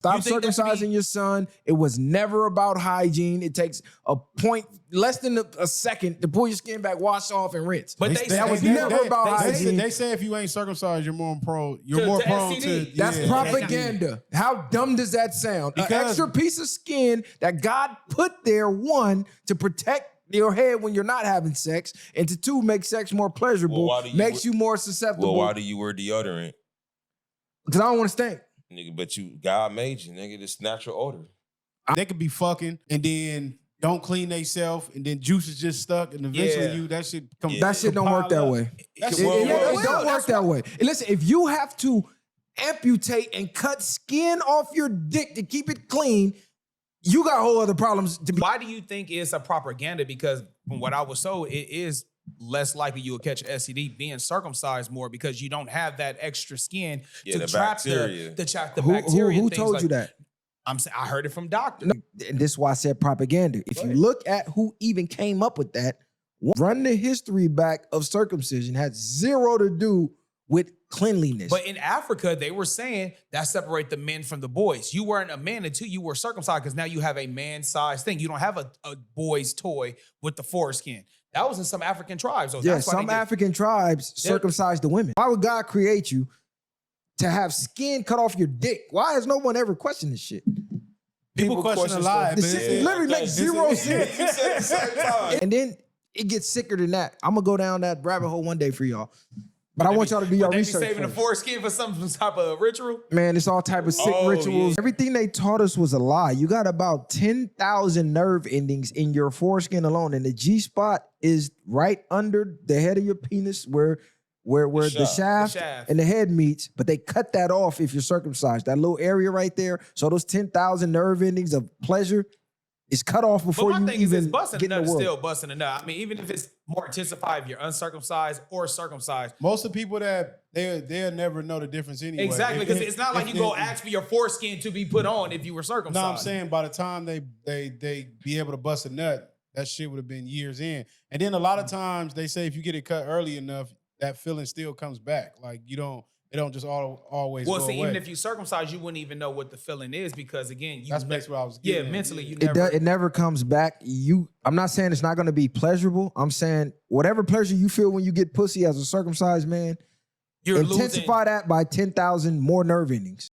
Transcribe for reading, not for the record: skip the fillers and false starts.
Stop circumcising your son. It was never about hygiene. It takes less than a second to pull your skin back, wash off, and rinse. But that was never about hygiene. They say if you ain't circumcised, you're more prone. You're more prone to. That's propaganda. How dumb does that sound? An extra piece of skin that God put there, one, to protect your head when you're not having sex, and to two, make sex more pleasurable, makes you more susceptible. Well, why do you wear deodorant? Because I don't want to stink. Nigga, but God made you, nigga. This natural odor. They could be fucking and then don't clean themselves, and then juice is just stuck, and eventually that shit come. That shit don't work that way. It don't work that way. And listen, if you have to amputate and cut skin off your dick to keep it clean, you got whole other problems. Why do you think it's a propaganda? Because from what I was told, it is less likely you will catch an STD being circumcised more because you don't have that extra skin to trap the bacteria. Who told you that? I heard it from doctors. No, and this is why I said propaganda. If you look at who even came up with that, run the history back of circumcision had zero to do with cleanliness. But in Africa, they were saying that separate the men from the boys. You weren't a man until you were circumcised because now you have a man-sized thing. You don't have a boy's toy with the foreskin. That was in some African tribes. So yeah, some African tribes circumcised the women. Why would God create you to have skin cut off your dick? Why has no one ever questioned this shit? People question a lot. It literally makes zero sense. And then it gets sicker than that. I'm going to go down that rabbit hole one day for y'all. But I want y'all to do your research. They be saving the foreskin for some type of ritual? Man, it's all type of sick rituals. Yeah. Everything they taught us was a lie. You got about 10,000 nerve endings in your foreskin alone. And the G-spot is right under the head of your penis where the shaft and the head meets. But they cut that off if you're circumcised. That little area right there. So those 10,000 nerve endings of pleasure is cut off before you even busting get in the world. Still busting enough. I mean, even if it's more intensified if you're uncircumcised or circumcised. Most of the people that they'll never know the difference anyway. Exactly, because it's not like you go ask for your foreskin to be put on if you were circumcised. No, I'm saying by the time they be able to bust a nut, that shit would have been years in. And then a lot of times they say if you get it cut early enough, that feeling still comes back. Like it don't just always go away. Even if you circumcise, you wouldn't even know what the feeling is because again, that's basically what I was getting. Yeah, mentally, it never comes back. I'm not saying it's not going to be pleasurable. I'm saying whatever pleasure you feel when you get pussy as a circumcised man, intensify that by 10,000 more nerve endings.